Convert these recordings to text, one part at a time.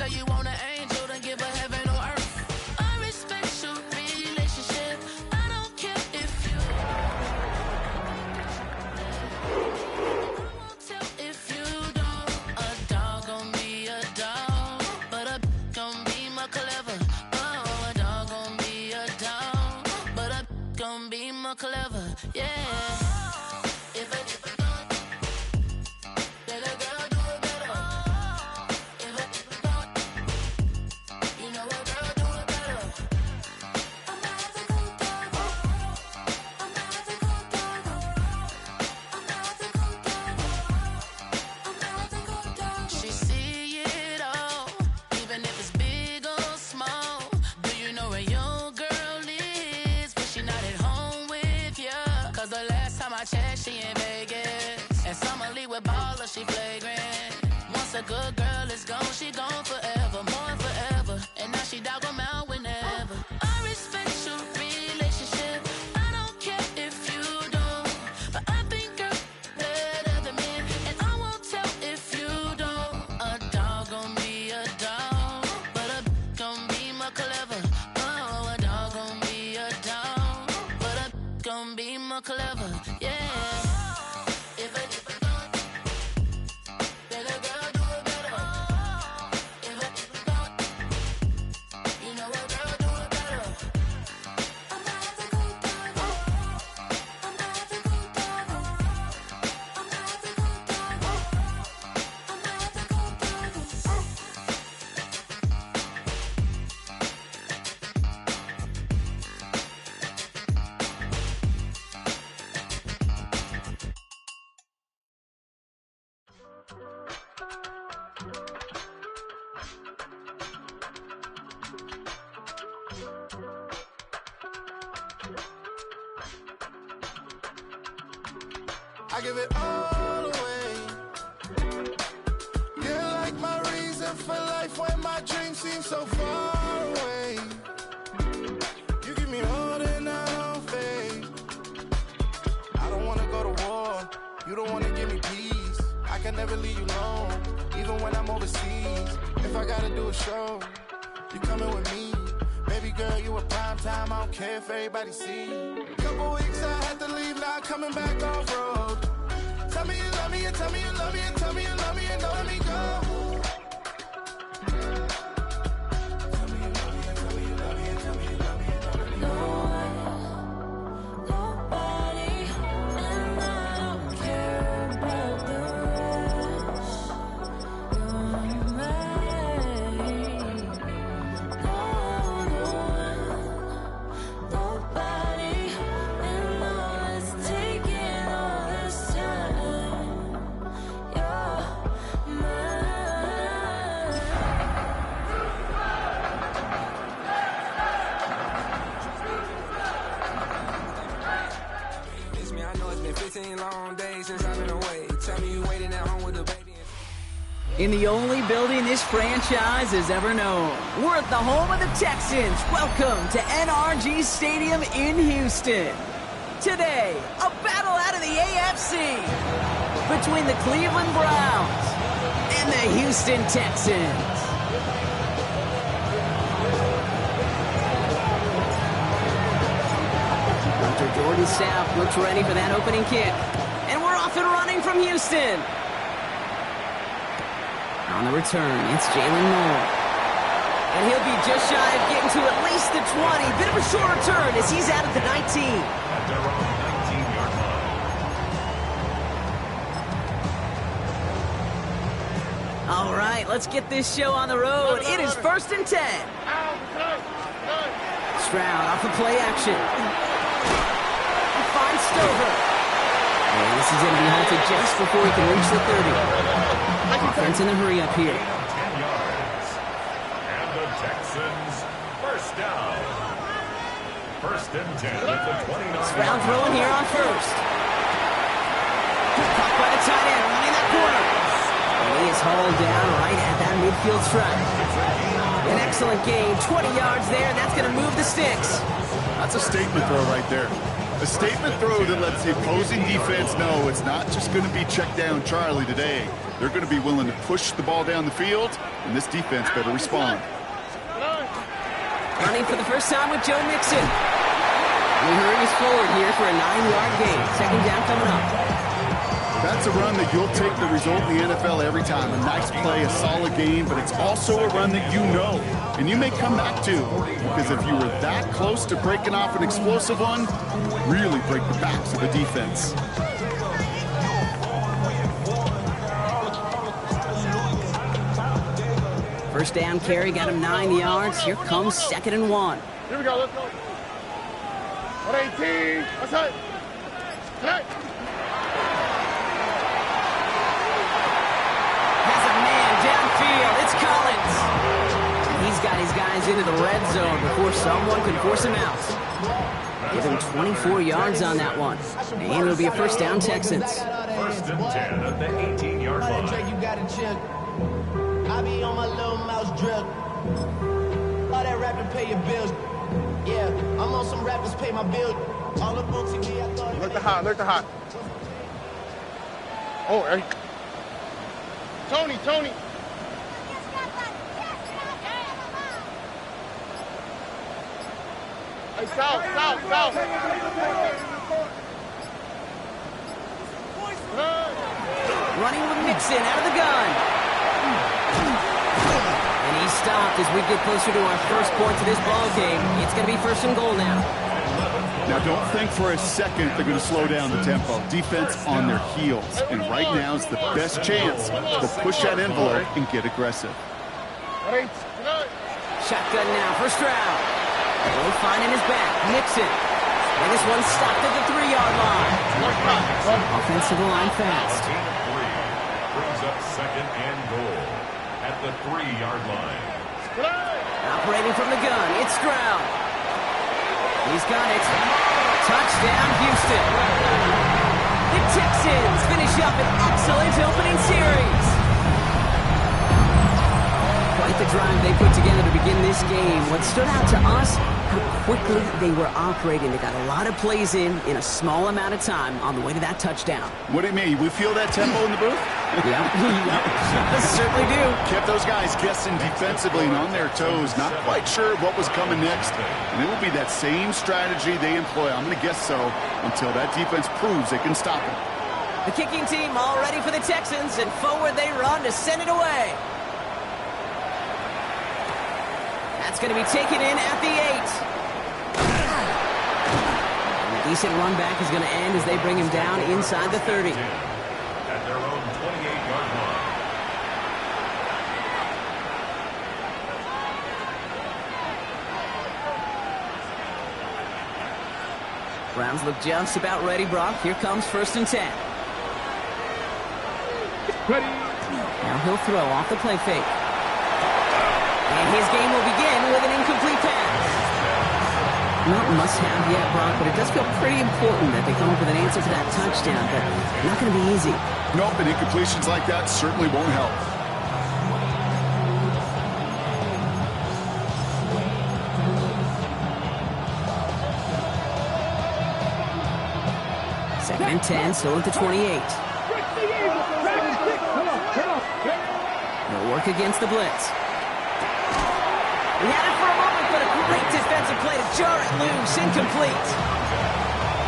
say you want an angel, then give her heaven on earth. I respect your relationship. I don't care if you. I won't tell if you don't. A dog gon' be a dog, but a gon' be more clever. Oh, a dog gon' be a dog, but a gon' be more clever. Yeah. If a then a girl do it better. If a you know a girl do it better. I'm not the good dog. I'm not the good dog. I'm not the good dog. I'm not the good dog. She see it all, even if it's big or small. Do you know where your girl is when she not at home with ya? Cause the last time I checked, she in Vegas. And Summer Lee with baller, she flagrant. Once a good girl is gone, she gone forever, more forever. And now she dog 'em out whenever. I respect your relationship. I don't care if you don't, but I think girls better than men, and I won't tell if you don't. A dog gon' be a dog, but a gon' be more clever. Oh, a dog gon' be a dog, but a gon' be more clever. Yeah. If a then a girl do it better. If a you know a girl do it better. I'm not the good dog. I'm not the good dog. I'm not the good dog. I'm not the good dog. I give it all away. You're like my reason for life when my dreams seem so far away. You give me all that I don't fade. I don't wanna go to war. You don't wanna give me peace. I can never leave you alone, even when I'm overseas. If I gotta do a show, you coming with me. Baby girl, you a prime time. I don't care if everybody see. Couple weeks I had to leave, now I'm coming back off road. Tell me you love me, and tell me you love me, and tell me you love me, and don't let me go. Tell me you love me, and tell me you love me, and tell me you love me, and don't let me go. Nobody, and I don't care about the rest. You're mine. Nobody, and all it's taking all this time. You're mine. Miss me, I know it's been 15 long days since I've been away. Tell me you waiting at home with the baby. In the only building this franchise has ever known. We're at the home of the Texans. Welcome to NRG Stadium in Houston. Today, a battle out of the AFC between the Cleveland Browns and the Houston Texans. Dr. Jordan Sapp looks ready for that opening kick. And we're off and running from Houston. On the return, it's Jalen Moore. And he'll be just shy of getting to at least the 20. Bit of a short return as he's out at the 19. At their own 19-yard line. All right, let's get this show on the road. It is 1st and 10. Stroud off the play action. He finds Stover. And this is going to be halted just before he can reach the 30. Offense in a hurry up here. 10 yards. And the Texans first down. 1st and 10 at the 29. Stroud throwing here on first. Caught by the tight end, running that corner. And he is hauled down right at that midfield stripe. An excellent gain, 20 yards there, and that's going to move the sticks. That's a statement throw right there. A statement throw that lets the opposing defense know it's not just going to be check down Charlie today. They're going to be willing to push the ball down the field, and this defense better respond. Running for the first time with Joe Mixon. He hurries forward here for a 9-yard gain. Second down coming up. That's a run that you'll take the result in the NFL every time. A nice play, a solid game, but it's also a run that you know, and you may come back to, because if you were that close to breaking off an explosive one, really break the backs of the defense. First down carry got him 9 yards. Here comes 2nd and 1. Here we go, let's go. 118, what's up? Hey. Has a man downfield. It's Collins. He's got his guys into the red zone before someone can force him out. Give him 24 yards on that one. And it'll be a first down, Texans. First and 10 at the 18-yard line. I be on my little mouse drip. All that rapping pay your bills. Yeah, I'm on some rappers pay my bill. All the books in me, I thought. Look the hot, look the hot. Oh, hey. Tony. Hey, south. Running with Mixon out of the gun. And he stopped as we get closer to our first point to this ball game. It's going to be 1st and goal now. Now, don't think for a second they're going to slow down the tempo. Defense on their heels. And right now is the best chance to push that envelope and get aggressive. Shotgun now, first round. Really finding his back. Mixon. And this one stopped at the 3-yard line. Offensive line fast. Brings up 2nd and goal at the 3-yard line. Operating from the gun, it's Stroud. He's got it. Touchdown, Houston. The Texans finish up an excellent opening series. Quite the drive they put together to begin this game. What stood out to us, how quickly they were operating. They got a lot of plays in a small amount of time on the way to that touchdown. What do you mean? We feel that tempo in the booth? Yeah, certainly do. Kept those guys guessing defensively and on their toes, not quite sure what was coming next. And it will be that same strategy they employ, I'm going to guess so, until that defense proves they can stop it. The kicking team all ready for the Texans, and forward they run to send it away. That's going to be taken in at the 8. A decent run back is going to end as they bring him down inside the 30. At their own 28-yard line. Browns look just about ready, Brock. Here comes 1st and 10. Ready. Now he'll throw off the play fake. And his game will begin with an incomplete pass. Not must-have yet, Brock, but it does feel pretty important that they come up with an answer for that touchdown, but not going to be easy. Nope, and incompletions like that certainly won't help. Second and 10, still at the 28. No work against the blitz. He had it for a moment, but a great defensive play to jar it loose. Incomplete.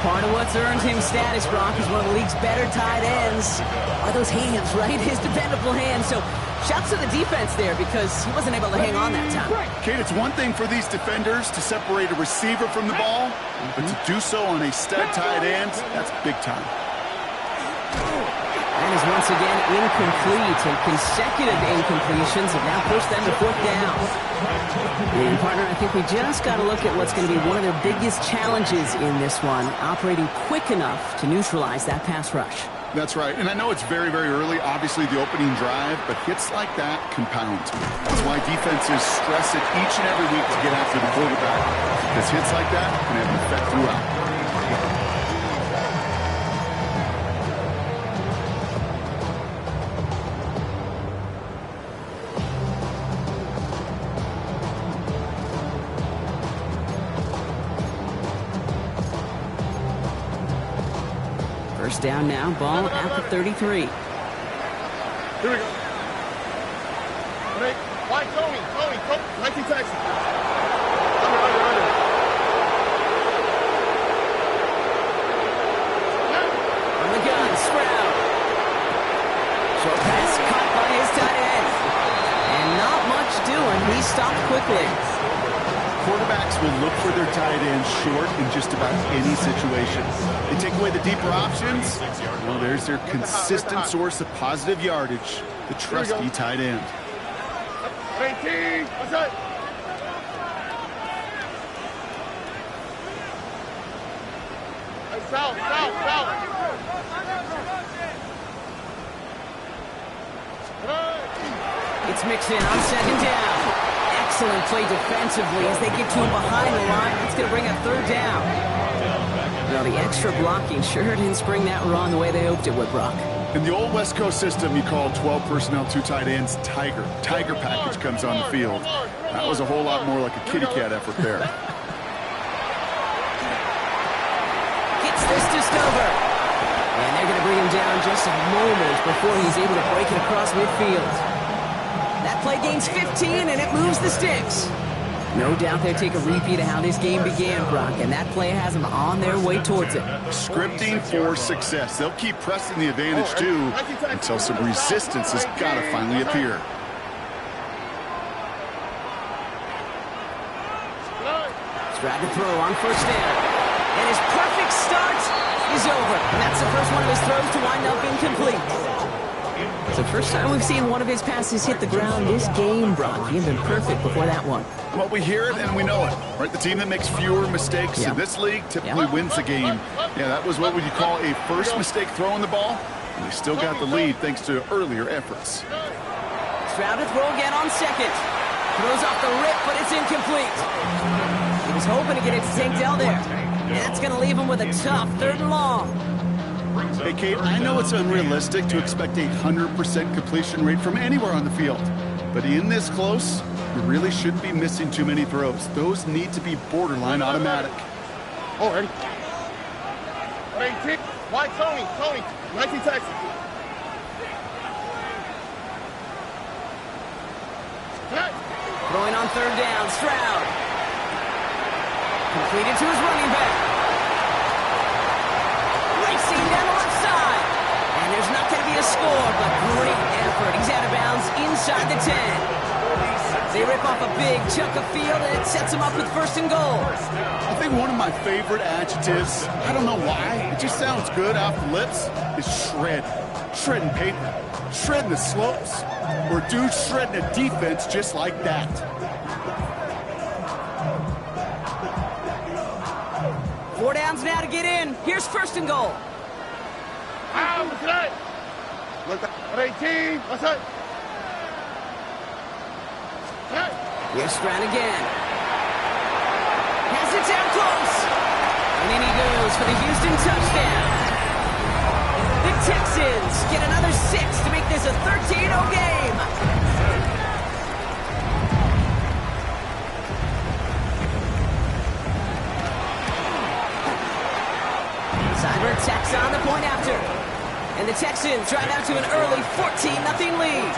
Part of what's earned him status, Brock, is one of the league's better tight ends. Are those hands, right? His dependable hands. So shouts to the defense there because he wasn't able to hang on that time. Kate, it's one thing for these defenders to separate a receiver from the ball, but to do so on a stud tight end, that's big time. That is once again incomplete, and consecutive incompletions have now pushed them to 4th down. And partner, I think we just got to look at what's going to be one of their biggest challenges in this one, operating quick enough to neutralize that pass rush. That's right, and I know it's very, very early, obviously the opening drive, but hits like that compound. That's why defenses stress it each and every week to get after the quarterback, because hits like that can have an effect throughout. First down now, ball at the 33. Here we go. Hey, why Tony? 19 Texas. Under. On the gun, Sprout. Short pass caught by his tight end. And not much doing. He stopped quickly. Quarterbacks will look for their tight ends short in just about any situation. They take away the deeper options. Well, there's their consistent source of positive yardage, the trusty tight end. 18. What's up? Hey, south. It's mixed in on second down. Excellent play defensively as they get to him behind the line. That's going to bring up third down. Well, the extra blocking sure didn't spring that run the way they hoped it would, Brock. In the old West Coast system, you call 12 personnel, 2 tight ends, Tiger. Tiger package comes on the field. That was a whole lot more like a kitty cat effort there. Gets this to Stover. And they're going to bring him down just a moment before he's able to break it across midfield. That play gains 15, and it moves the sticks. No doubt they'll take a repeat of how this game began, Brock, and that play has them on their way towards it. Scripting for success. They'll keep pressing the advantage, too, until some resistance has got to finally appear. Stroud to throw on first down. And his perfect start is over. And that's the first one of his throws to wind up incomplete. It's the first time we've seen one of his passes hit the ground this game, Brock. He had been perfect before that one. Well, we hear it and we know it, right? The team that makes fewer mistakes in this league typically wins the game. Yeah, that was what would you call a first mistake throwing the ball. And they still got the lead thanks to earlier efforts. Stroud to throw again on second. Throws off the rip, but it's incomplete. He was hoping to get it to Tank Dell there. And that's going to leave him with a tough third and long. Hey, Kate, I know it's unrealistic to expect a 100% completion rate from anywhere on the field. But in this close, you really shouldn't be missing too many throws. Those need to be borderline automatic. Oh, ready? 18. Why Tony? 19 Texas. Throwing on third down, Stroud. Completed to his running back. Racing down the left side. And there's not going to be a score, but great effort. He's out of bounds inside the 10. They rip off a big chunk of field, and it sets him up with first and goal. I think one of my favorite adjectives, I don't know why, it just sounds good off the lips, is shred. Shredding paper. Shredding the slopes. Or dude shredding a defense just like that. Four downs now to get in. Here's first and goal. What's that? Look at 18. What's that? Here's Stroud again. Has it down close. And in he goes for the Houston touchdown. The Texans get another 6 to make this a 13-0 game. Cyber tacks on the point after. And the Texans drive out to an early 14-0 lead.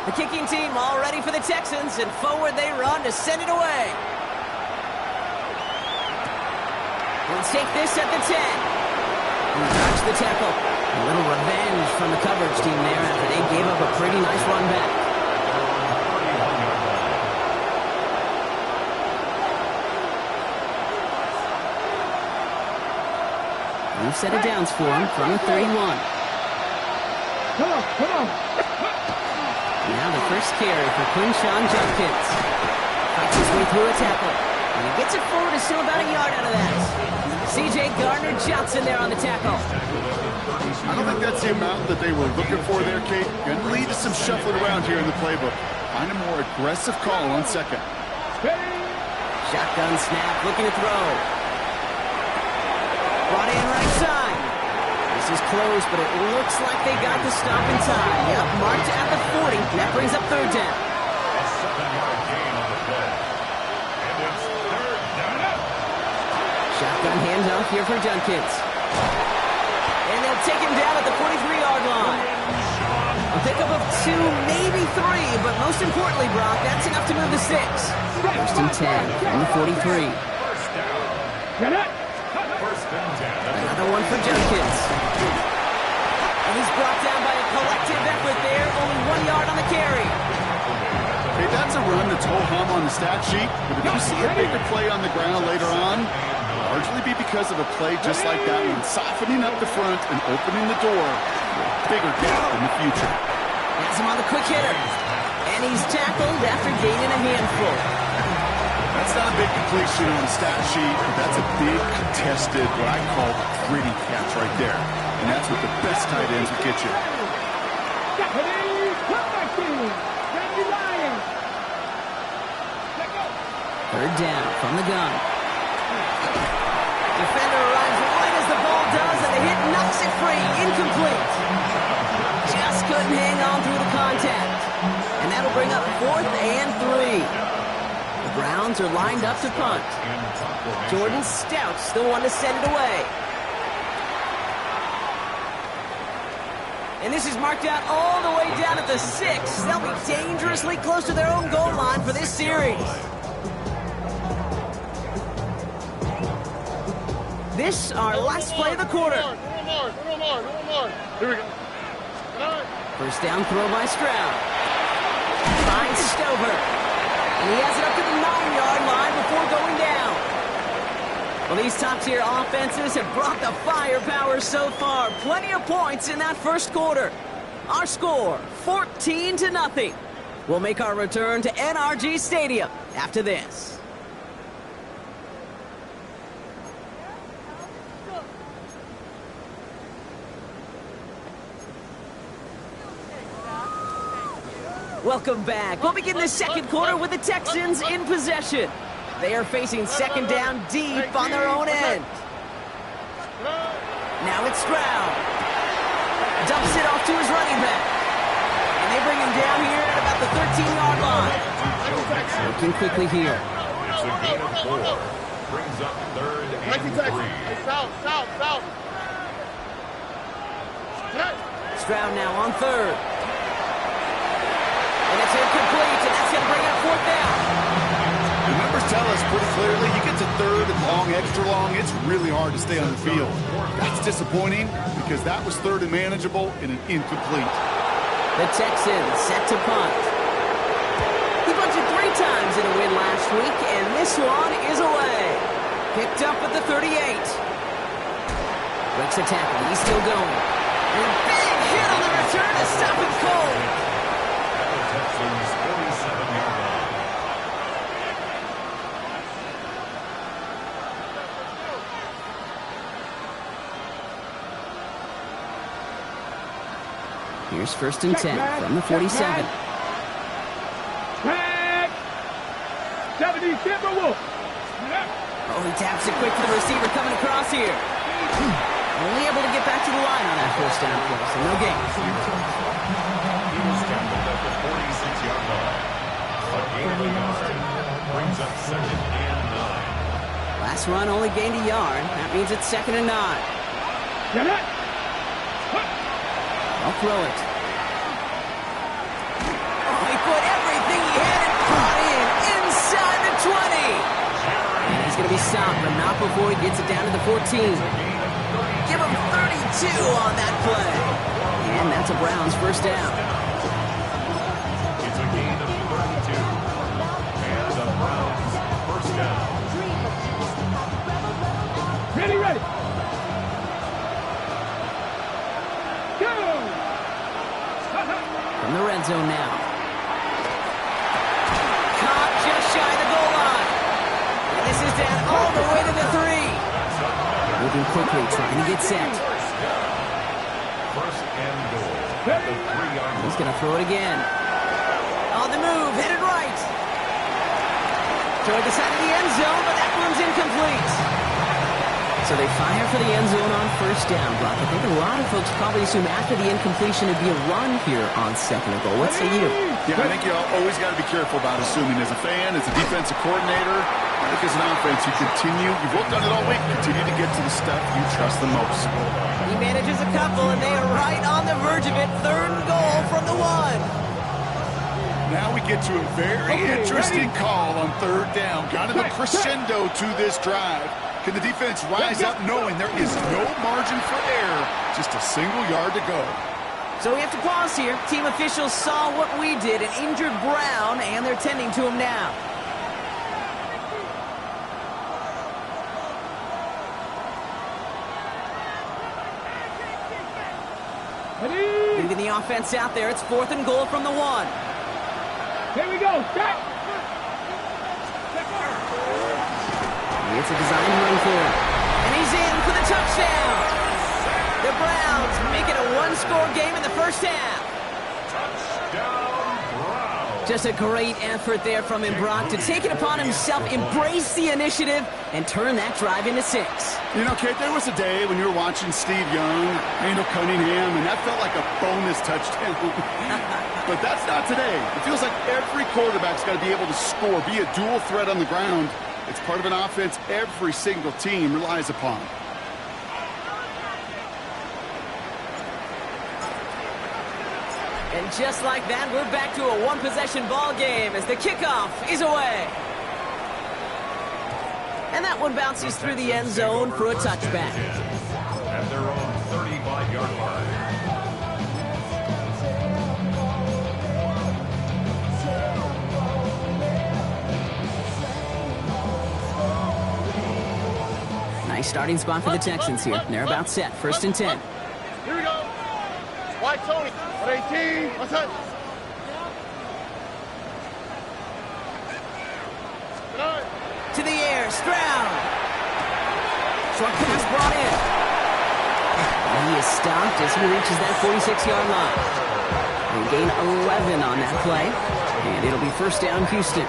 The kicking team all ready for the Texans, and forward they run to send it away. Let's take this at the 10. Touch the tackle. A little revenge from the coverage team there after they gave up a pretty nice run back. New set of downs for him from the 31. Come on. Now the first carry for Quinshawn Judkins. Fights his way through a tackle. And he gets it forward, is still about a yard out of that. C.J. Gardner-Johnson there on the tackle. I don't think that's the amount that they were looking for there, Kate. Going to lead to some shuffling around here in the playbook. Find a more aggressive call on second. Shotgun snap, looking to throw. Brought in right side. This is close, but it looks like they got the stop in time. Yep, marked at the 40. That brings up third down. A 7-yard gain on the play. And it's third down. handoff here for Junkins. And they'll take him down at the 43-yard line. A pickup of 2, maybe 3, but most importantly, Brock, that's enough to move the 6. First and 10 from the 43. Another one for Junkins. And he's brought down by a collective effort there. Only 1 yard on the carry. Okay, that's a run that's ho-hum on the stat sheet, but if you see a bigger play on the ground later on, it'll largely be because of a play just like that one, softening up the front and opening the door for a bigger gap in the future. Has him on the quick hitter. And he's tackled after gaining a handful. That's not a big completion on the stat sheet, but that's a big contested, what I call gritty catch right there. And that's what the best tight ends will get you. Third down from the gun. Defender arrives right as the ball does, and the hit knocks it free. Incomplete. Just couldn't hang on through the contact. And that'll bring up 4th and 3. The Browns are lined up to punt. Jordan Stout's the one to send it away. And this is marked out all the way down at the 6. They'll be dangerously close to their own goal line for this series. This, our last play of the quarter. Here we go. First down throw by Stroud. Finds Stover. And he has it up to the 9-yard line before going down. Well, these top-tier offenses have brought the firepower so far. Plenty of points in that first quarter. Our score, 14-0. We'll make our return to NRG Stadium after this. Welcome back. We'll begin the second quarter with the Texans in possession. They are facing second down deep on their own end. Now it's Stroud. Dumps it off to his running back. And they bring him down here at about the 13-yard line. Working quickly here. It's a gain of 4. Brings up 3rd and 3. Stroud now on 3rd. And it's incomplete, and that's going to bring up 4th down. The numbers tell us pretty clearly, you get to 3rd and long, extra long, it's really hard to stay on the field. That's disappointing because that was 3rd and manageable and an incomplete. The Texans set to punt. He punted 3 times in a win last week, and this one is away. Picked up at the 38. Breaks a tackle, he's still going. And a big hit on the return to stop him cold. Texans 47-yard line. Here's 1st and 10 from the 47. Tag! 70 Timberwolves. Oh, he taps it quick for the receiver coming across here. Only able to get back to the line on that first down play, so no gain. He was tackled at the 46-yard line. A gain of a yard brings up 2nd and 9. Last run only gained a yard. That means it's 2nd and 9. Get it! I'll throw it. Oh, he put everything he had and caught in inside the 20. And he's going to be stopped, but not before he gets it down to the 14. Give him 32 on that play. And that's a Browns first down. It's a gain of 32. And the Browns first down. Ready, ready. Go! From the red zone now. Caught just shy of the goal line. And this is down all the way to the 3. Moving quickly, trying to get set. First and goal. At the 3-yard line. He's going to throw it again. On the move, headed right. Toward the side of the end zone, but that one's incomplete. So they fire for the end zone on first down, Buck. I think a lot of folks probably assume after the incompletion it'd be a run here on second and goal. What say you? Yeah, I think you always got to be careful about assuming. As a fan, as a defensive coordinator, I think as an offense, you've worked on it all week, continue to get to the stuff you trust the most. He manages a couple, and they are right on the verge of it. Third and goal from the 1. Now we get to a very interesting call on third down. Kind of a crescendo to this drive. Can the defense rise up knowing there is no margin for error, just a single yard to go? So we have to pause here. Team officials saw what we did, an injured Brown, and they're tending to him now. Moving the offense out there. It's 4th and goal from the 1. Here we go. Stop. It's a design run for him. And he's in for the touchdown. The Browns make it a one-score game in the first half. Touchdown, Browns. Just a great effort there from him, Brock, to take it upon himself, embrace the initiative, and turn that drive into 6. You know, Kate, there was a day when you were watching Steve Young, Randall Cunningham, and that felt like a bonus touchdown. But that's not today. It feels like every quarterback's got to be able to score, be a dual threat on the ground. It's part of an offense every single team relies upon. And just like that, we're back to a one-possession ball game as the kickoff is away. And that one bounces through the end zone for a touchback. At their own 35-yard line. Nice starting spot for the Texans here. They're about set. 1st and 10. Here we go. White Tony. 18. What's up? To the air. Stroud. Short pass brought in. And he is stopped as he reaches that 46-yard line. They gain 11 on that play. And it'll be 1st down, Houston.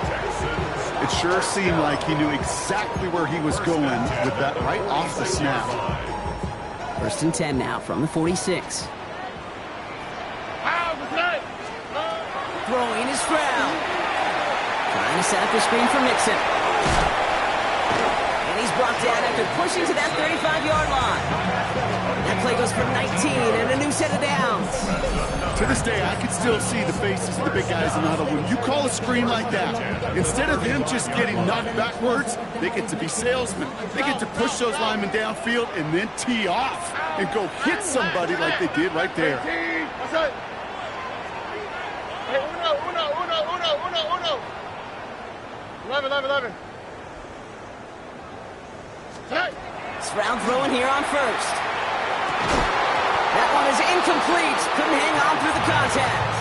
It sure seemed like he knew exactly where he was going with that right off the snap. 1st and 10 now from the 46. Throwing is Stroud. Trying to set up the screen for Mixon. And he's brought down after pushing to that 35-yard line. That play goes for 19 and a new set of downs. To this day, I can still see the faces of the big guys in the huddle. When you call a screen like that, instead of them just getting knocked backwards, they get to be salesmen. They get to push those linemen downfield and then tee off and go hit somebody like they did right there. What's up? Hey, uno. 11. Hey. Stroud throwing here on 1st. That one is incomplete. Couldn't hang on through the contact.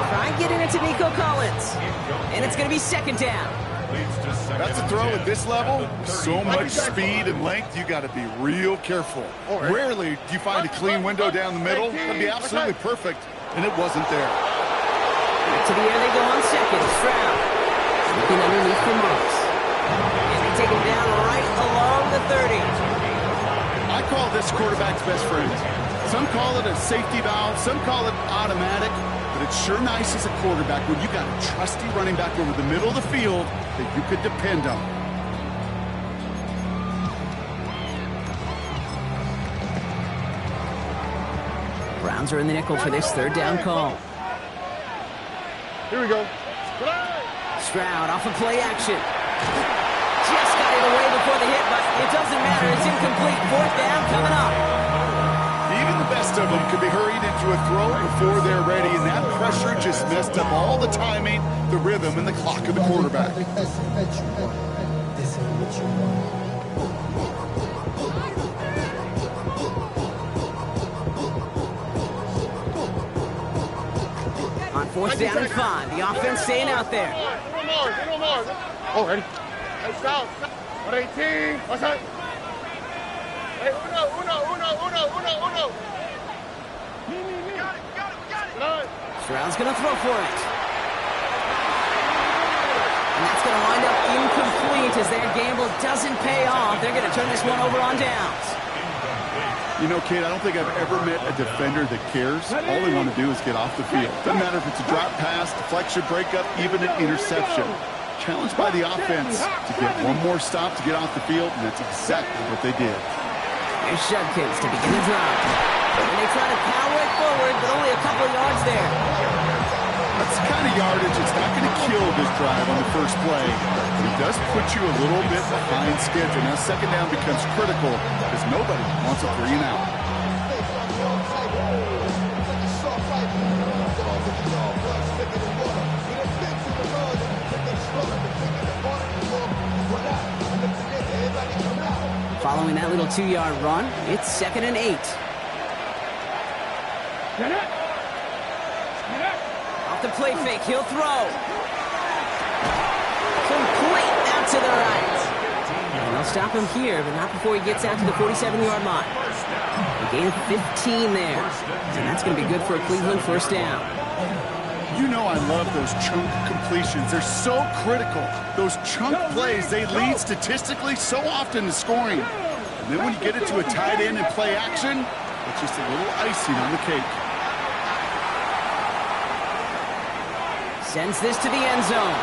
Try getting it to Nico Collins. And it's going to be 2nd down. That's a throw at this level. So much speed and length, you got to be real careful. Rarely do you find a clean window down the middle. That'd be absolutely perfect, and it wasn't there. Back to the air they go on 2nd. Stroud looking underneath for Brooks. And they take him down right along the 30. I call this quarterback's best friend. Some call it a safety valve, some call it automatic, but it's sure nice as a quarterback when you got a trusty running back over the middle of the field that you could depend on. Browns are in the nickel for this 3rd down call. Here we go. Stroud off of play action. Just got it away before the hit, but it doesn't matter. It's incomplete. 4th down coming up. Even the best of them could be hurried into a throw before they're ready, and that pressure just messed up all the timing, the rhythm, and the clock of the quarterback. On 4th down and 5, the offense staying out there. Oh, ready? Hey, stop. 18. What's up? Hey, uno. Me. Got it. Stroud's going to throw for it. And that's going to wind up incomplete. point as their gamble doesn't pay off. They're going to turn this one over on downs. You know, Kate, I don't think I've ever met a defender that cares. All they want to do is get off the field. Doesn't matter if it's a drop pass, deflection, breakup, even an interception. Challenged by the offense to get one more stop to get off the field, and that's exactly what they did. Here's Judkins to begin the drive. And they try to power it forward, but only a couple of yards there. That's the kind of yardage it's not going to kill this drive on the first play. But it does put you a little bit behind schedule. Now second down becomes critical because nobody wants a 3 and out. Following that little 2-yard run, it's 2nd and 8. Off the play fake, he'll throw. Complete out to the right. And they'll stop him here, but not before he gets out to the 47-yard line. A gain of 15 there. And that's going to be good for a Cleveland first down. You know I love those chunk completions. They're so critical. Those chunk plays, they lead statistically so often to scoring. And then when you get it to a tight end and play action, it's just a little icing on the cake. Sends this to the end zone.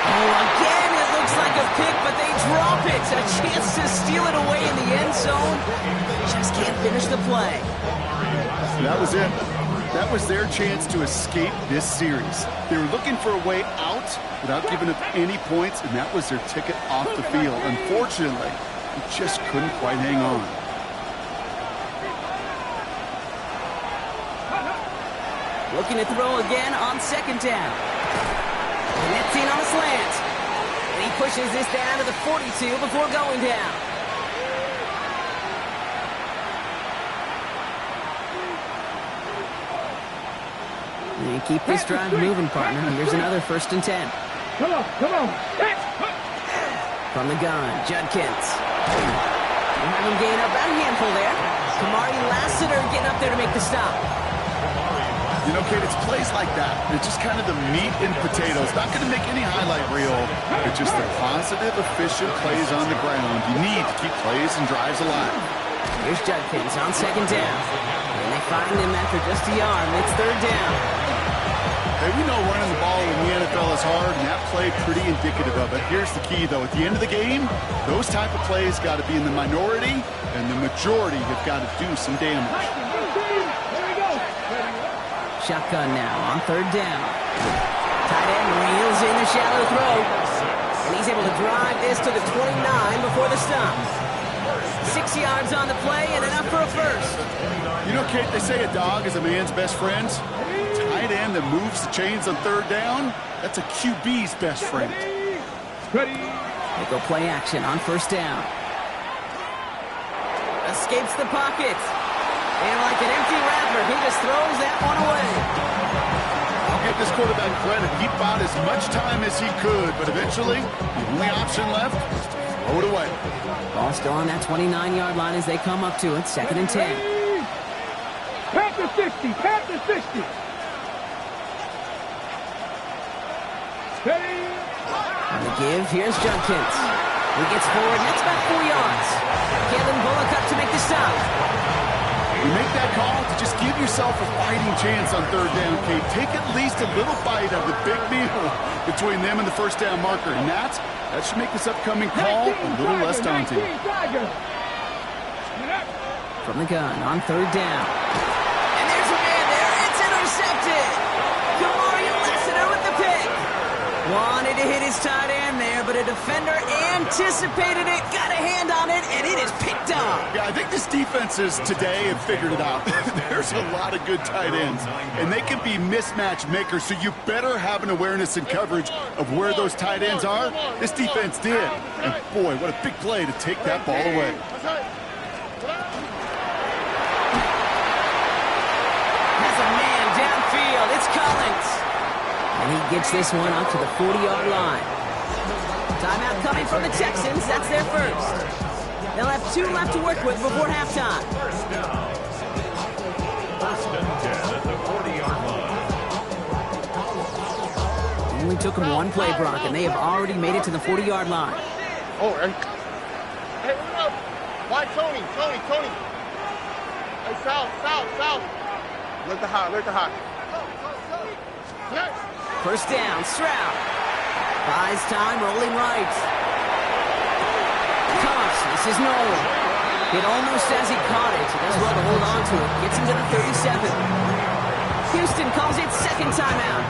Oh, again, it looks like a pick, but they drop it. A chance to steal it away in the end zone. Just can't finish the play. That was it. That was their chance to escape this series. They were looking for a way out without giving up any points, and that was their ticket off the field. Unfortunately, they just couldn't quite hang on. Looking to throw again on second down. Connecting on a slant. And he pushes this down to the 42 before going down. And keep this drive moving, partner. Here's another 1st and 10. Come on. From the gun, Judkins. We'll have him gain about a handful there. Kamari Lassiter getting up there to make the stop. You know, Kate, it's plays like that. It's just kind of the meat and potatoes. Not going to make any highlight reel. It's just the positive, efficient plays on the ground. You need to keep plays and drives alive. Here's Judkins on second down. And they find him after just a yard. And it's 3rd down. Hey, we know running the ball in the NFL is hard, and that play pretty indicative of it. Here's the key, though. At the end of the game, those type of plays got to be in the minority, and the majority have got to do some damage. Shotgun now on 3rd down. Tight end reels in the shallow throw. And he's able to drive this to the 29 before the stop. 6 yards on the play and enough for a first. You know, Kate, they say a dog is a man's best friend. Tight end that moves the chains on 3rd down, that's a QB's best friend. Ready. They go play action on 1st down. Escapes the pocket. And like an empty wrapper, he just throws that one away. I'll give this quarterback credit. He bought as much time as he could, but eventually, the only option left was to throw it away. Ball still on that 29-yard line as they come up to it, 2nd and 10. Pat the 60. Ready. On the give, here's Judkins. He gets forward, and that's about 4 yards. Kalen Bullock up to make the stop. You make that call to just give yourself a fighting chance on 3rd down, Kate. Take at least a little bite of the big meal between them and the 1st down marker. And that should make this upcoming call a little less daunting. From the gun on 3rd down. And there's a man there. It's intercepted. Kamari Lassiter with the pick. Wanted to hit his tight end there, but a defender anticipated it, got a hand on it, and it is picked up. Yeah, I think this defenses today have figured it out. There's a lot of good tight ends, and they can be mismatch makers, so you better have an awareness and coverage of where those tight ends are. This defense did. And boy, what a big play to take that ball away. Has a man downfield. It's Collins. And he gets this one up to the 40-yard line. Timeout coming from the Texans. That's their first. They'll have 2 left to work with before halftime. First and 10 at the 40-yard line. only took them one play, Brock, and they have already made it to the 40-yard line. Oh, hey. Hey, what up? Why Tony? Hey, south. Look the high. Yes. First down, Stroud. Buys time, rolling right. Cuffs, this is Nolan. It almost says he caught it. He does well to hold on to it. Gets him to the 37. Houston calls it second timeout.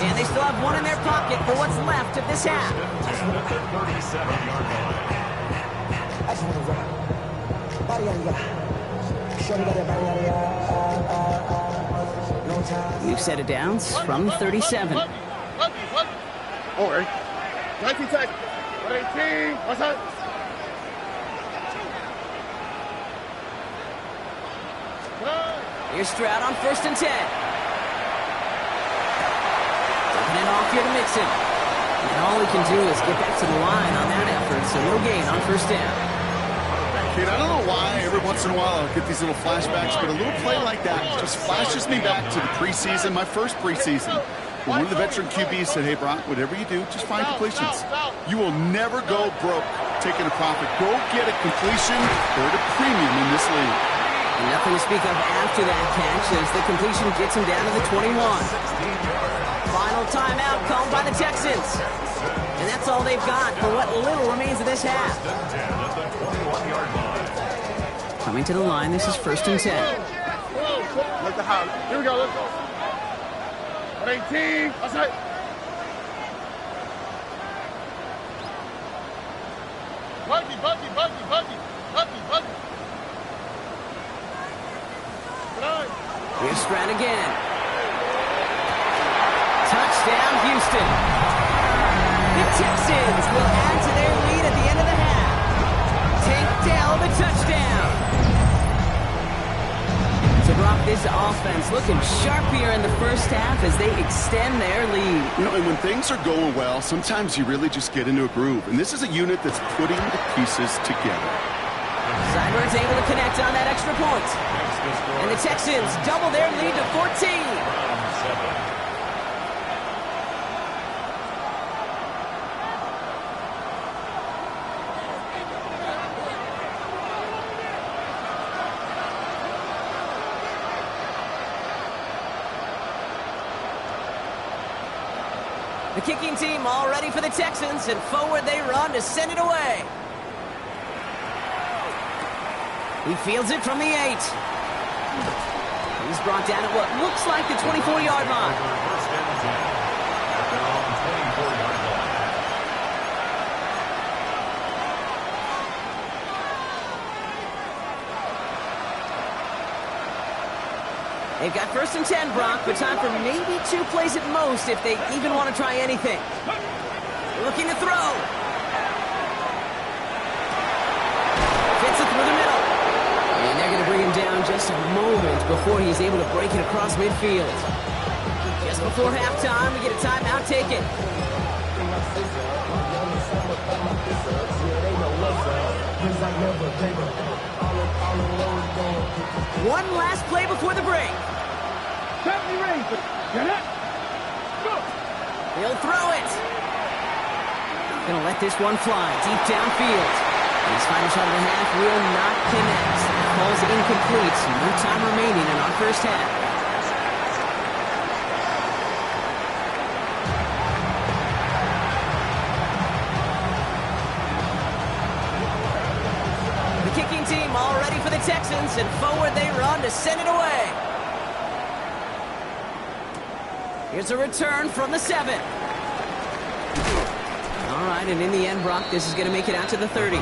And they still have one in their pocket for what's left of this half. New set of downs from the 37. Oh, hey. 19 seconds. 118. What's that? Here's Stroud on 1st and 10. Taking it off here to Mixon. And all he can do is get back to the line on that effort, so no gain on 1st down. Kid, I don't know why every once in a while I'll get these little flashbacks, but a little play like that just flashes me back to the preseason, my first preseason. When one of the veteran QBs said, hey, Brock, whatever you do, just find completions. You will never go broke taking a profit. Go get a completion or a premium in this league. And nothing to speak of after that catch as the completion gets him down to the 21. Final timeout called by the Texans. And that's all they've got for what little remains of this half. Coming to the line, this is 1st and 10. Look the house. Here we go, let's go. 118. What's that? Buggy. Here's Stroud again. Touchdown, Houston. The Texans will add to their lead at the end of the half. Tank Dell, the touchdown. So, Brock, this offense looking sharp here in the first half as they extend their lead. You know, and when things are going well, sometimes you really just get into a groove. And this is a unit that's putting the pieces together. Sideburns able to connect on that extra point. And the Texans double their lead to 14. The kicking team all ready for the Texans, and forward they run to send it away. He fields it from the 8. He's brought down at what looks like the 24-yard line. They've got 1st and 10, Brock, but time for maybe 2 plays at most if they even want to try anything. Looking to throw. Fits it through the middle. And they're going to bring him down just a moment before he's able to break it across midfield. Just before halftime, we get a timeout taken. One last play before the break. He'll throw it. Gonna let this one fly deep downfield. His final shot of the half will not connect. Ball's incomplete. No time remaining in our first half. The kicking team all ready for the Texans, and forward they run to send it away. Here's a return from the 7. All right, and in the end, Brock, this is going to make it out to the 30.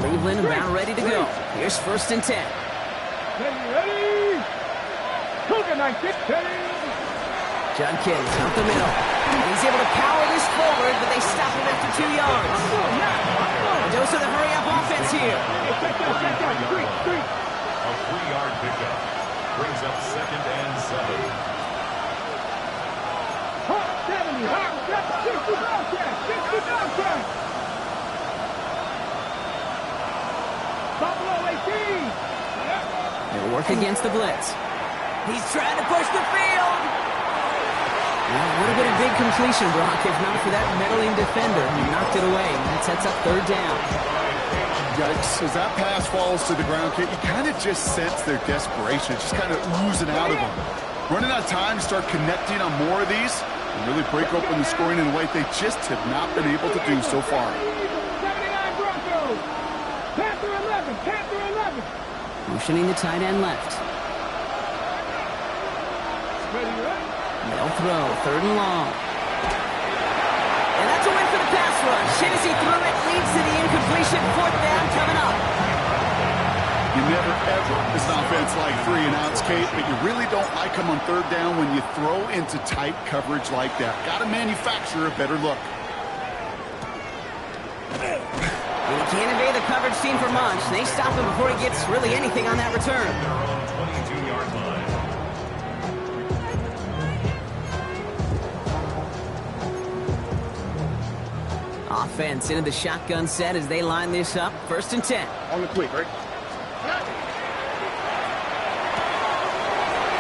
Cleveland about ready to go. Here's 1st and 10. Judkins up the middle. He's able to power this forward, but they stop him after 2 yards. A dose of the hurry-up offense here. A 3-yard pickup. second and 7. They'll work against the blitz. He's trying to push the field. Well, it would have been a big completion, Brock, if not for that meddling defender who knocked it away. That sets up third down. Yikes, as that pass falls to the ground, Kit, you kind of just sense their desperation, just kind of oozing out of them. Running out of time to start connecting on more of these and really break open the scoring in a way they just have not been able to do so far. Motioning the tight end left. They'll throw, third and long. And that's a win for the pass rush. Hennessy threw it, leads to the incompletion. Fourth down coming up. You never, ever, as an offense, like 3 and outs, Kate, but you really don't like them on third down when you throw into tight coverage like that. Got to manufacture a better look. And he can't evade the coverage team for much. They stop him before he gets really anything on that return. Their own 22-yard line. Offense into the shotgun set as they line this up. First and 10. On the quick, right?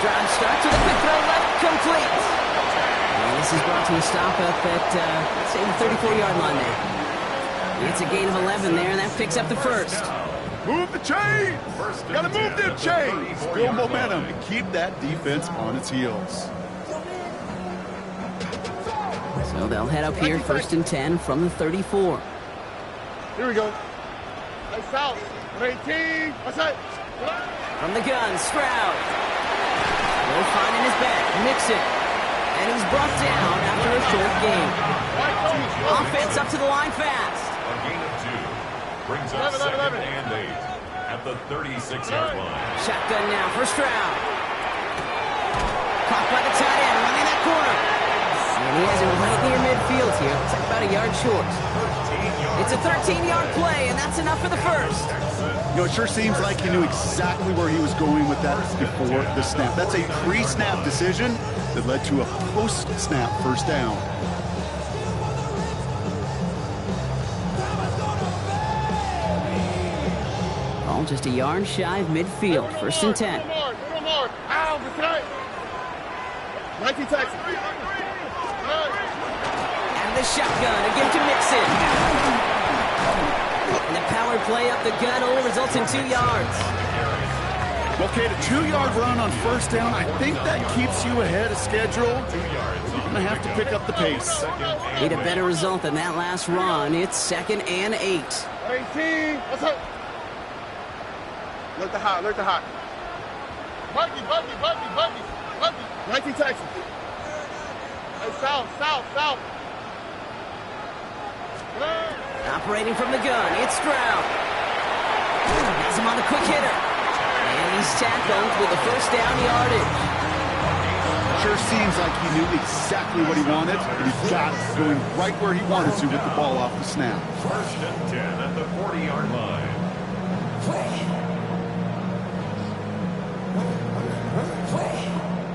Drive starts with a quick throw left, complete. And this is brought to a stop up at, let's say, the 34-yard line there. It's a gain of 11 there, and that picks up the first. Move the chains! Got to move them chains! Build momentum and keep that defense on its heels. So they'll head up here, first and 10 from the 34. Here we go. Nice out. 18. What's that? From the gun, Stroud. Will find in his back, Mixon. And he's brought down after a short gain. Offense up to the line fast. A gain of 2. Brings up second and 8 at the 36-yard line. Shotgun now for Stroud. Caught by the tight end, running that corner. And he has it right near midfield here. It's like about a yard short. It's a 13-yard play, and that's enough for the first. You know, it sure seems like he knew exactly where he was going with that before the snap. That's a pre-snap decision that led to a post-snap first down. All just a yard shy of midfield. First and 10. Nike Texas. And the shotgun, a gift to Mixon. And the power play up the gut only results in 2 yards. Okay, the 2-yard run on first down, I think that keeps you ahead of schedule. You're going to have to pick up the pace. Need a better result than that last run. It's second and 8. 18. What's up? Look the hot, look the hot. Buggy. 19 Texas. Hey, south. Operating from the gun, it's Stroud. Has him on the quick hitter. And he's tackled with a first down yardage. Sure seems like he knew exactly what he wanted, and he got it, going right where he wanted to with the ball off the snap. First and 10 at the 40-yard line.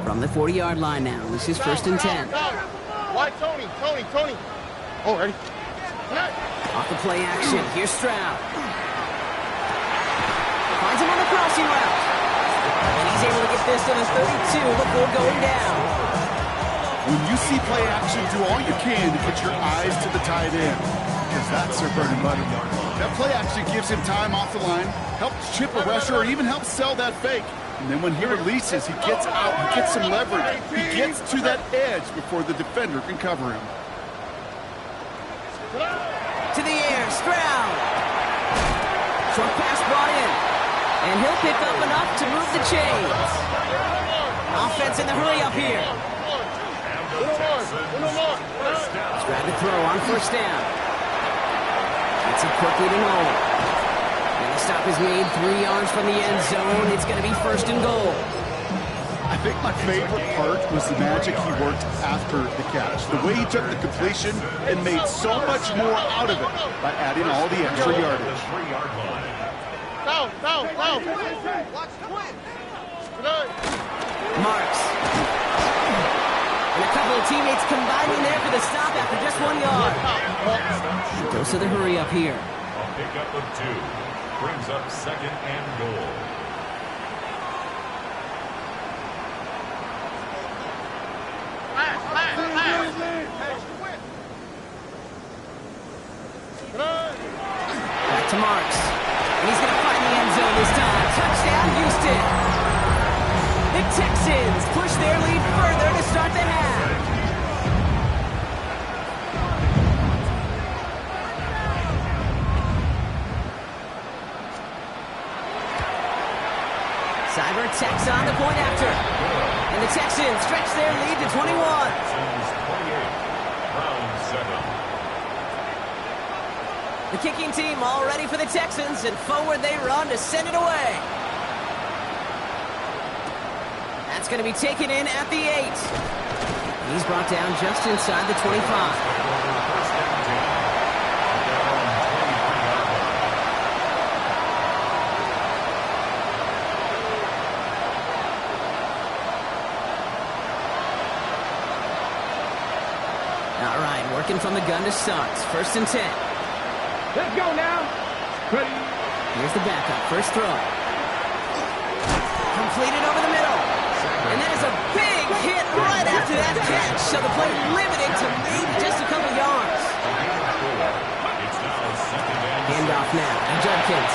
From the 40-yard line now, this is first and 10. Why Tony? Oh, ready? Off the play action, here's Stroud. Finds him on the crossing route. And he's able to get this to the 32 before going down. When you see play action, do all you can to get your eyes to the tight end, because that's their bread and butter. That play action gives him time off the line, helps chip a rusher, or even helps sell that fake. And then when he releases, he gets out, he gets some leverage. He gets to that edge before the defender can cover him. To the air, Stroud. Short pass brought in. And he'll pick up enough to move the chains. Offense in the hurry up here. Stroud to throw on first down. It's a quick leading home. And the stop is made 3 yards from the end zone. It's going to be first and goal. I think my favorite part was the magic he worked after the catch. The way he took the completion and made so much more out of it by adding all the extra yardage. The 3-yard line. Down. Marks. And a couple of teammates combining there for the stop after just 1 yard. Goes to the hurry up here. A pickup of 2 brings up 2nd and goal. Back to Marks. And he's going to find the end zone this time. Touchdown, Houston. The Texans push their lead further to start the half. Cyber tacks on the point after. And the Texans stretch their lead to 21. Texans 28, Browns 7. The kicking team all ready for the Texans, and forward they run to send it away. That's going to be taken in at the 8. He's brought down just inside the 25. First and 10. Their own 23-yard line. All right, working from the gun to start. First and 10. Let's go now. Ready. Here's the backup. First throw. Completed over the middle. And that is a big hit right after that catch. So the play limited to maybe just a couple yards. It's now 2nd and Handoff now to Judkins.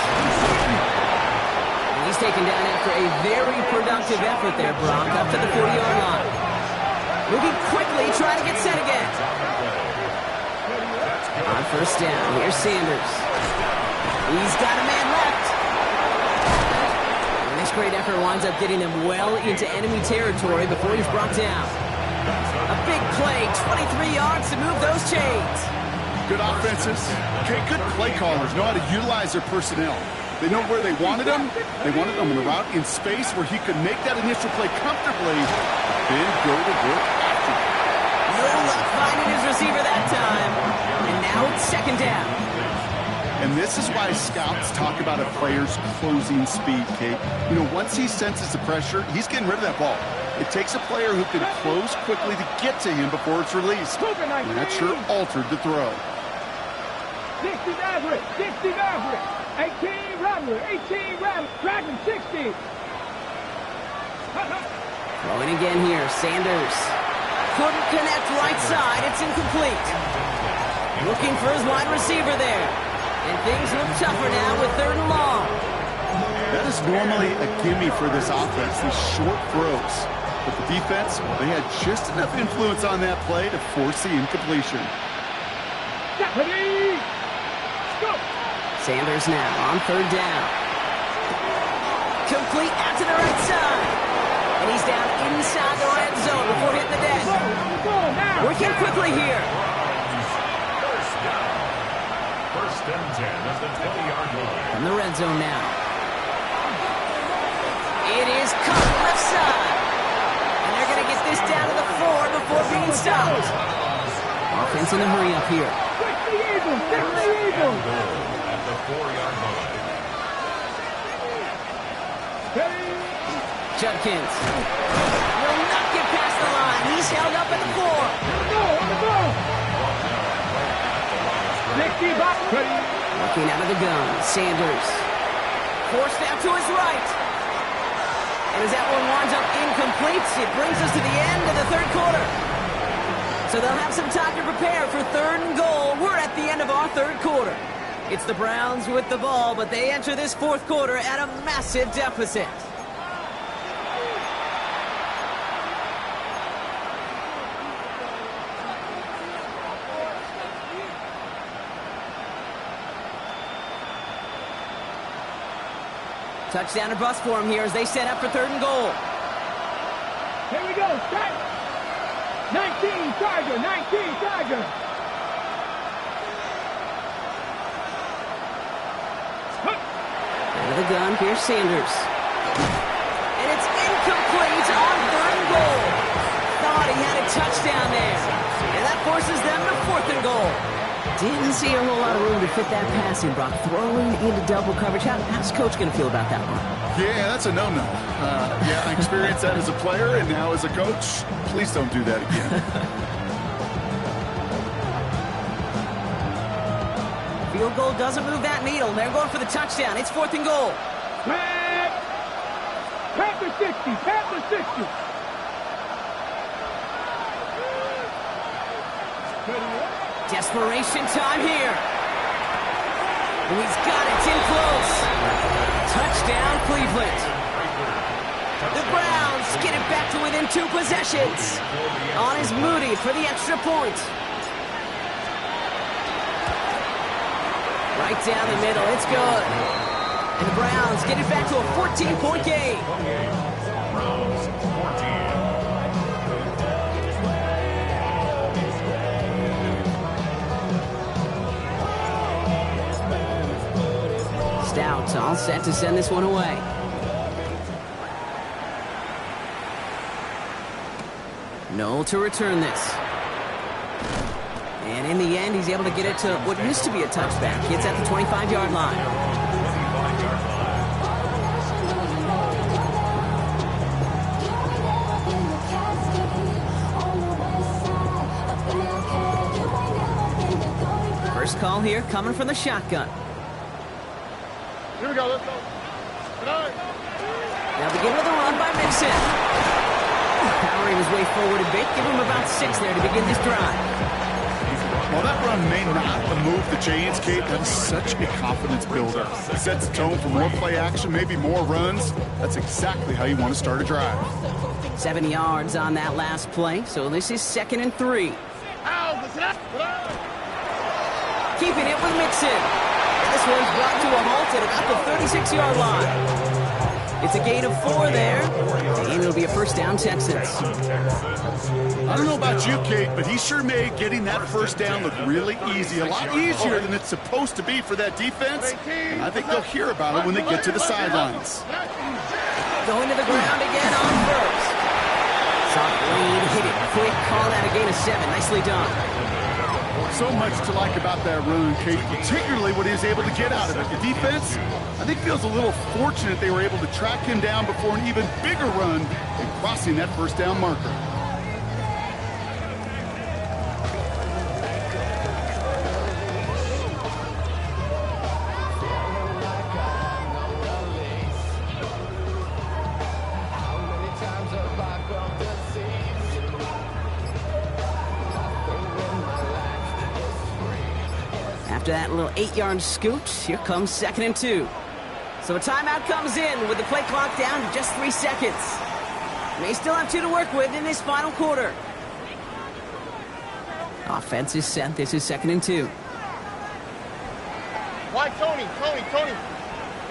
And he's taken down after a very productive effort there, Brock, up to the 40-yard line. Moving quickly, trying to get set again. On first down, here's Sanders. He's got a man left. And this great effort winds up getting them well into enemy territory before he's brought down. A big play, 23 yards to move those chains. Good offenses. Okay, good play callers know how to utilize their personnel. They know where they wanted them. They wanted them in a route in space where he could make that initial play comfortably, then go to work after. No luck finding his receiver that time. And now it's second down. And this is why scouts talk about a player's closing speed, Kate. You know, once he senses the pressure, he's getting rid of that ball. It takes a player who can close quickly to get to him before it's released. And that sure altered the throw. 60 Maverick, 60 Maverick, 18 Rattler, 18 Rattler, Dragon 60. Throwing again here, Sanders. Couldn't connect right side, it's incomplete. Looking for his wide receiver there. And things look tougher now with 3rd and long. That is normally a gimme for this offense, these short throws. But the defense, well, they had just enough influence on that play to force the incompletion. Ready, go. Sanders now on 3rd down. Complete out to the right side. And he's down inside the red zone before hitting the deck. Working quickly here. First and 10 at the 20-yard line. From the red zone now. It is cut left side. And they're going to get this down to the 4 before being stopped. Offense in the hurry up here. At the 4-yard line. Judkins will not get past the line. He's held up at the 4. Looking out of the gun, Sanders. Forced out to his right. And as that one winds up incomplete, it brings us to the end of the 3rd quarter. So they'll have some time to prepare for 3rd and goal. We're at the end of our 3rd quarter. It's the Browns with the ball, but they enter this 4th quarter at a massive deficit. Touchdown or bust for him here as they set up for 3rd and goal. Here we go, strike. 19 Tiger, 19 Tiger. Out of the gun, here's Sanders. And it's incomplete on 3rd and goal. Thought he had a touchdown there. And that forces them to 4th and goal. Didn't see a whole lot of room to fit that passing, Brock. Throwing into double coverage. How's Coach going to feel about that one? Yeah, that's a no-no. Yeah, I experienced that as a player and now as a coach. Please don't do that again. Field goal doesn't move that needle. They're going for the touchdown. It's 4th and goal. Panther 60, Panther 60. Desperation time here. And he's got it. It's in close. Touchdown, Cleveland. The Browns get it back to within 2 possessions. On is Moody for the extra point. Right down the middle. It's good. And the Browns get it back to a 14-point game. Browns 14. Stout all set to send this one away. Noel to return this. And in the end, he's able to get it to what used to be a touchback. It's at the 25-yard line. First call here coming from the shotgun. Here we go, let's go. Now begin with a run by Mixon. Powering his way forward a bit. Give him about 6 there to begin this drive. While that run may not move the chains, Kate, that is such a confidence builder. It sets the tone for more play action, maybe more runs. That's exactly how you want to start a drive. 7 yards on that last play, so this is 2nd and 3. Keeping it with Mixon. And this one's brought to a halt at about the 36-yard line. It's a gain of 4 there, and it'll be a first down, Texans. I don't know about you, Kate, but he sure made getting that first down look really easy. A lot easier than it's supposed to be for that defense. And I think they'll hear about it when they get to the sidelines. Going to the ground again on first. Soft lead, hit it quick, call that a gain of 7. Nicely done. So much to like about that run, Kate, particularly what he was able to get out of it. The defense, I think, feels a little fortunate they were able to track him down before an even bigger run and crossing that first down marker. After that little 8-yard scoot, here comes 2nd and 2. So a timeout comes in with the play clock down to just 3 seconds. May still have 2 to work with in this final quarter. Offense is set. This is 2nd and 2. Why Tony?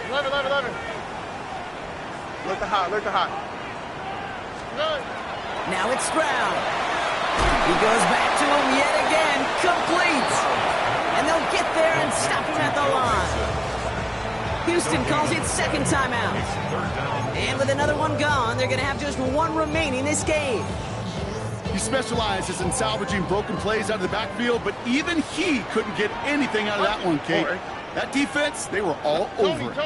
11. Look the hot. Run. Now it's Stroud. He goes back to him yet again. Complete. And they'll get there and stop him at the line. Houston calls it 2nd timeout. And with another one gone, they're going to have just 1 remaining this game. He specializes in salvaging broken plays out of the backfield, but even he couldn't get anything out of that one, Kate. That defense, they were all over it.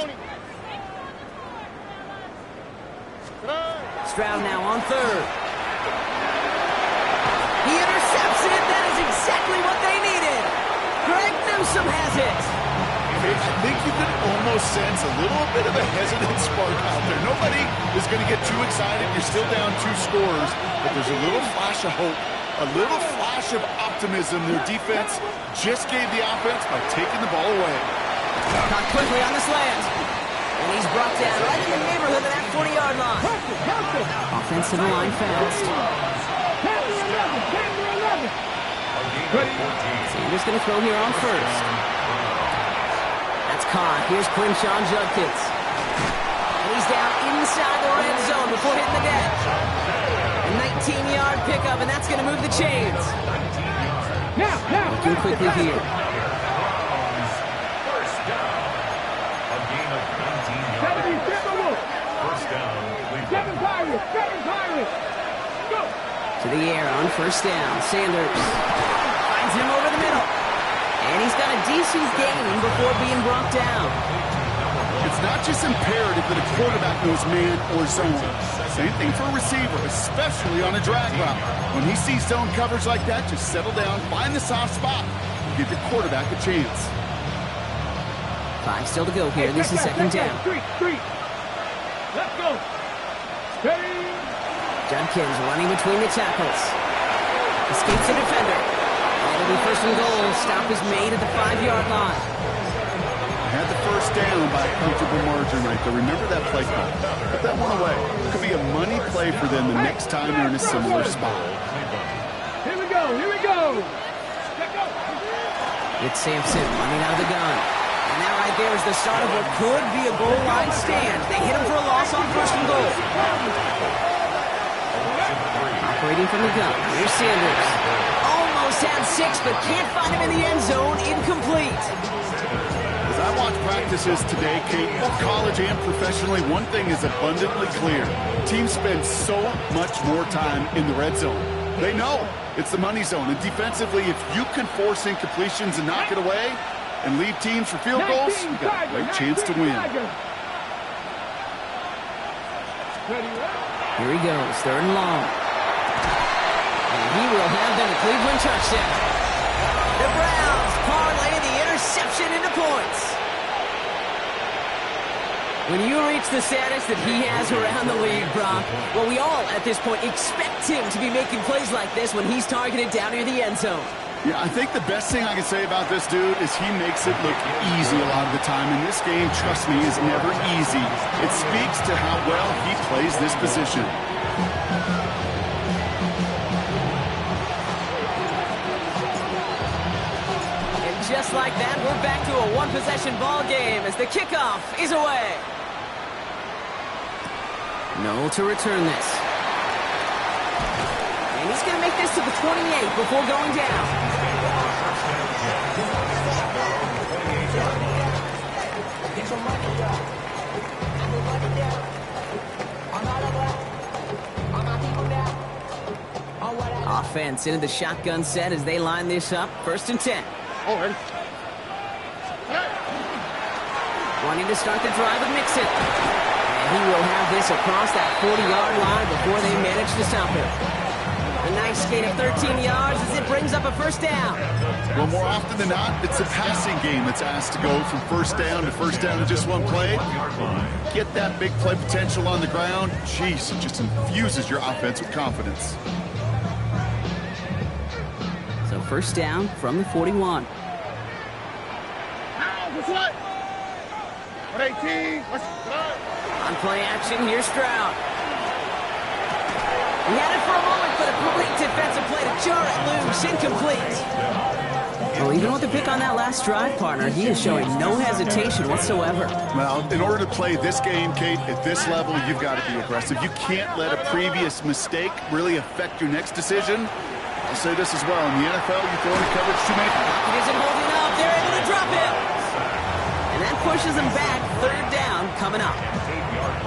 Stroud now on 3rd. He intercepts it. That is exactly what they needed. Greg Newsome has it. I think you can almost sense a little bit of a hesitant spark out there. Nobody is going to get too excited. You're still down 2 scores, but there's a little flash of hope, a little flash of optimism. Their defense just gave the offense by taking the ball away. Caught quickly on the slant. And he's brought down right in the neighborhood of that 40-yard line. Offensive line fast. Sanders going to throw here on first. That's caught. Here's Quinshawn Judkins. And he's down inside the red zone before hitting the deck. A 19-yard pickup, and that's going to move the chains. Looking quickly here. First down. A gain of 19 yards. First down, Cleveland. To the air on first down. Sanders finds him over the middle. And he's got a decent gain before being brought down. It's not just imperative that a quarterback knows man or zone. Same thing for a receiver, especially on a drag route. When he sees zone coverage like that, just settle down, find the soft spot, and give your quarterback a chance. 5 still to go here. This is second down. Three. Let's go. Steady. Judkins running between the tackles. Escapes the defender. It'll be first and goal. Stop is made at the 5-yard line. Had the first down by a comfortable margin right there. Remember that play call. Put that one away. It could be a money play for them the next time they're in a similar spot. Here we go. It's Sampson running out of the gun. And that right there is the start of what could be a goal line stand. They hit him for a loss on first and goal. Operating from the gun. Here's Sanders. Almost had 6, but can't find him in the end zone. Incomplete. As I watch practices today, Kate, both college and professionally, one thing is abundantly clear. Teams spend so much more time in the red zone. They know it's the money zone. And defensively, if you can force incompletions and knock it away and lead teams for field goals, you got a great chance to win. Here he goes, third and long. And he will have them a Cleveland touchdown. The Browns parlay the interception into points. When you reach the status that he has around the league, Brock, well, we all, at this point, expect him to be making plays like this when he's targeted down near the end zone. Yeah, I think the best thing I can say about this dude is he makes it look easy a lot of the time. And this game, trust me, is never easy. It speaks to how well he plays this position. And just like that, we're back to a one-possession ball game as the kickoff is away. No to return this. And he's going to make this to the 28 before going down. Offense into the shotgun set as they line this up. First and 10. Already. Wanting to start the drive with Mixon. And he will have this across that 40-yard line before they manage to stop him. A nice gain of 13 yards as it brings up a first down. Well, more often than not, it's a passing game that's asked to go from first down in just one play. Get that big play potential on the ground. Jeez, it just infuses your offense with confidence. So first down from the 41. What's what? 18. On play action, here's Stroud. He had it for a moment, but a great defensive play to jar it loose. Incomplete. Well, even with the pick on that last drive, partner, he is showing no hesitation whatsoever. Well, in order to play this game, Kate, at this level, you've got to be aggressive. You can't let a previous mistake really affect your next decision. I'll say this as well. In the NFL, you throw into coverage too many. He isn't holding up. They're able to drop him. And that pushes him back. Third down coming up.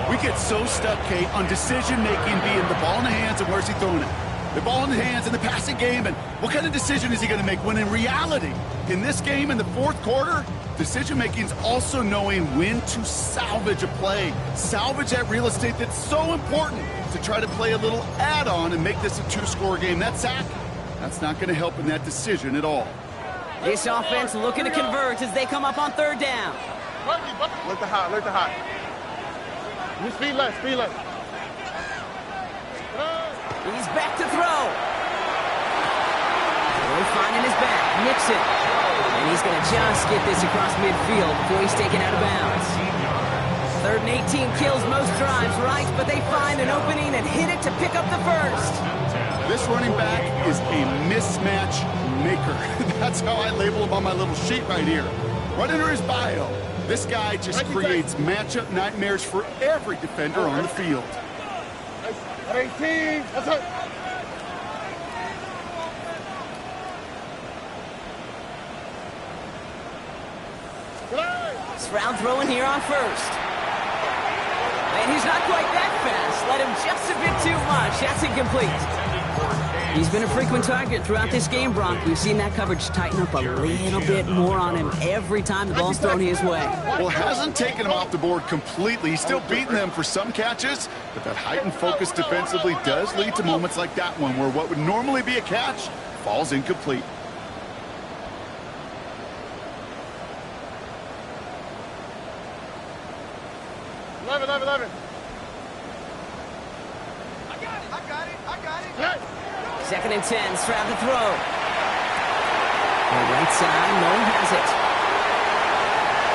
We get so stuck, Kate, on decision-making being the ball in the hands and where's he throwing it. The ball in the hands in the passing game, and what kind of decision is he going to make? When in reality, in this game, in the fourth quarter, decision-making is also knowing when to salvage a play. Salvage that real estate that's so important to try to play a little add-on and make this a two-score game. That sack, that's not going to help in that decision at all. This offense looking to convert as they come up on third down. Let the hot. You speed less. He's back to throw. Really finding his back. Nixon. And he's going to just get this across midfield before he's taken out of bounds. Third and 18 kills most drives, right? But they find an opening and hit it to pick up the first. This running back is a mismatch maker. That's how I label him on my little sheet right here. Right under his bio, this guy just creates matchup nightmares for every defender on the field. 18. That's it. Stroud throwing here on first. And he's not quite that fast. Let him just a bit too much. That's incomplete. He's been a frequent target throughout this game, Brock. We've seen that coverage tighten up a little bit more on him every time the ball's thrown his way. Well, hasn't taken him off the board completely. He's still beating them for some catches, but that heightened focus defensively does lead to moments like that one where what would normally be a catch falls incomplete. Eleven. Second and 10, Stroud to throw. The right side, no one has it.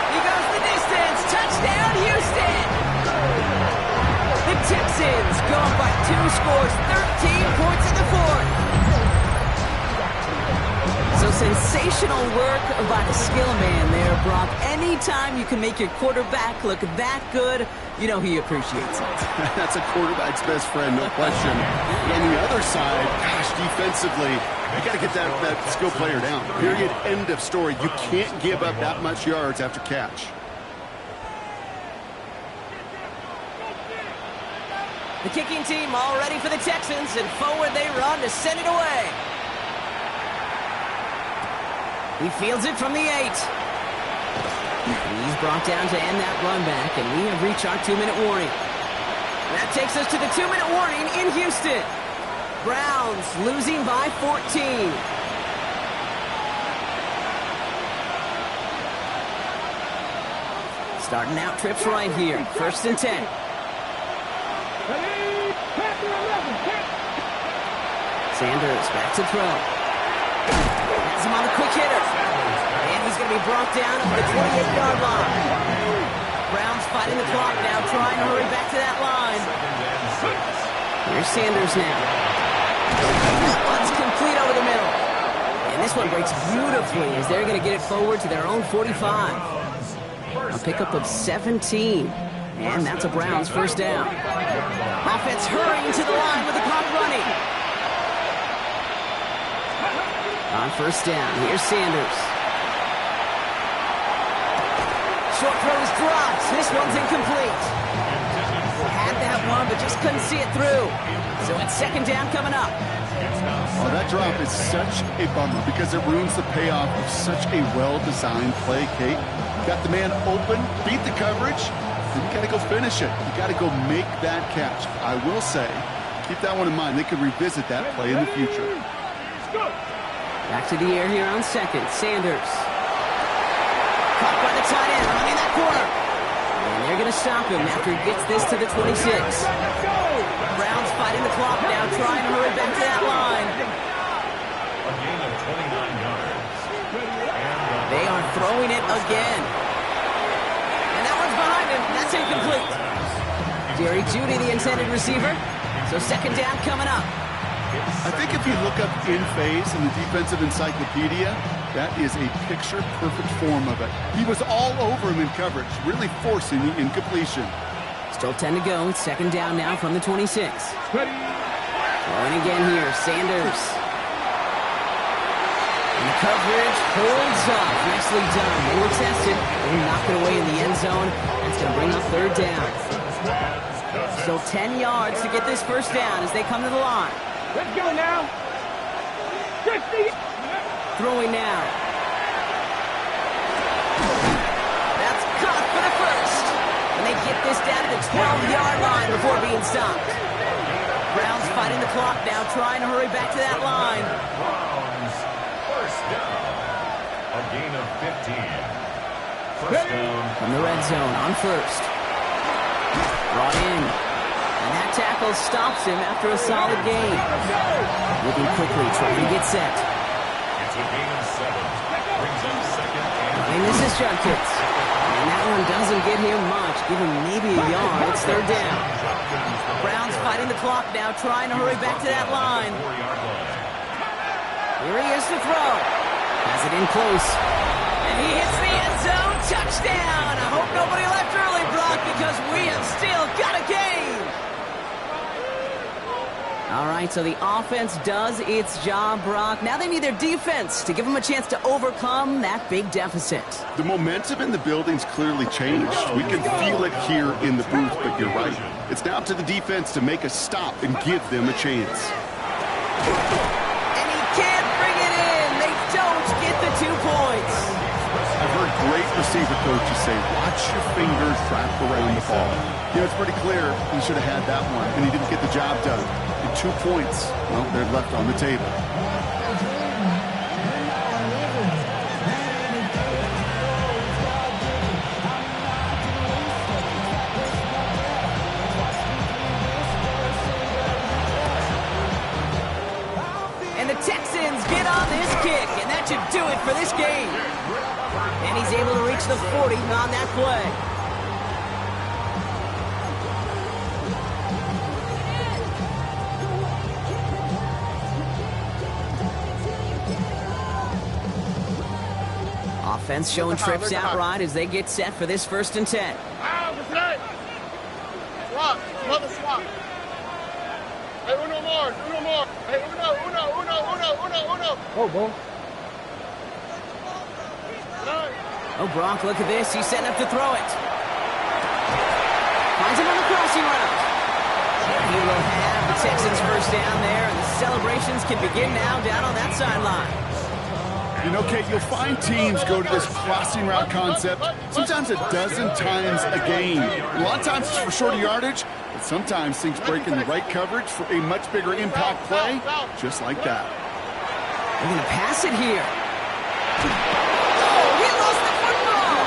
He goes the distance. Touchdown, Houston! The Texans go up by 2 scores, 13 points in the fourth. So sensational work by the skill man there, Brock. Anytime you can make your quarterback look that good, you know he appreciates it. That's a quarterback's best friend, no question. But on the other side, gosh, defensively, you got to get that skill player down. Period. End of story. You can't give up that much yards after catch. The kicking team all ready for the Texans, and forward they run to send it away. He fields it from the 8. He's brought down to end that run back, and we have reached our 2-minute warning. That takes us to the 2-minute warning in Houston. Browns losing by 14. Starting out trips right here. 1st and 10. Sanders back to throw. Has him on the quick hitter. And he's going to be brought down at the 28-yard line. Browns fighting the clock now, trying to hurry back to that line. Here's Sanders now. One's complete over the middle. And this one breaks beautifully as they're going to get it forward to their own 45. A pickup of 17. And that's a Browns first down. Offense hurrying to the line with the clock running. On first down, here's Sanders. Short throw is dropped. This one's incomplete. Had that one, but just couldn't see it through. So it's second down coming up. Oh, that drop is such a bummer because it ruins the payoff of such a well-designed play, Kate. Got the man open, beat the coverage, and you got to go finish it. You got to go make that catch. I will say, keep that one in mind. They could revisit that play in the future. Back to the air here on second. Sanders. Caught by the tight end, running that corner. And they're going to stop him after he gets this to the 26. Browns fighting the clock now, trying to hurry back to that line. A gain of 29 yards. They are throwing it again. And that one's behind him. That's incomplete. Jerry Jeudy, the intended receiver. So second down coming up. I think if you look up in phase in the defensive encyclopedia, that is a picture-perfect form of it. He was all over him in coverage, really forcing the incompletion. Still 10 to go. Second down now from the 26. Throwing again here, Sanders. And the coverage holds up. Nicely done. They were tested. They knocked it away in the end zone. That's going to bring up third down. Still 10 yards to get this first down as they come to the line. Let's go now. 50. Throwing now. That's caught for the first. And they get this down to the 12-yard line before being stopped. Browns fighting the clock now, trying to hurry back to that line. Browns first down. A gain of 15. First down. From the red zone on first. Brought in. And that tackle stops him after a solid gain. Moving quickly, trying to get set. It's a gain of 7. Brings up second And this is Judkins. And that one doesn't get him much. Give him maybe a yard. It's third down. Browns fighting the clock now, trying to hurry back to that line. 4-yard line. Here he is to throw. Has it in close. And he hits the end zone. Touchdown. I hope nobody left early, Brock, because we have still got a game. All right, so the offense does its job, Brock. Now they need their defense to give them a chance to overcome that big deficit. The momentum in the building's clearly changed. We can feel it here in the booth, but you're right. It's now up to the defense to make a stop and give them a chance. And he can't bring it in. They don't get the 2 points. I've heard great receiver coaches say, watch your fingers wrap around the ball. You know, it's pretty clear he should have had that one, and he didn't get the job done. And 2 points, well, they're left on the table. And the Texans get on this kick, and that should do it for this game. And he's able to reach the 40 on that play. Offense showing trips outright as they get set for this 1st and 10. Swap. Another swap. Hey, uno more. Hey, uno. Oh, boy. Oh, Brock, look at this. He's setting up to throw it. Finds him on the crossing route. He will have the Texans first down there, and the celebrations can begin now down on that sideline. You know, Kate, you'll find teams go to this crossing route concept sometimes a dozen times a game. A lot of times it's for shorter yardage, but sometimes things break in the right coverage for a much bigger impact play, just like that. They're going to pass it here. Oh, he lost the football!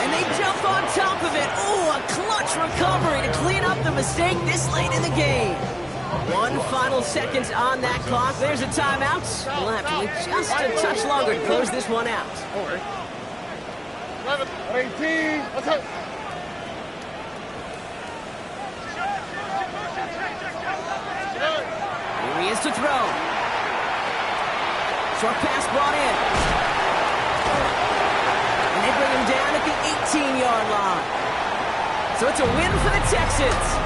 And they jump on top of it. Oh, a clutch recovery to clean up the mistake this late in the game. 1 final second on that clock. There's a timeout. We'll have to wait just a touch longer to close this one out. 18. Let's go. Here he is to throw. Short pass brought in. And they bring him down at the 18-yard line. So it's a win for the Texans.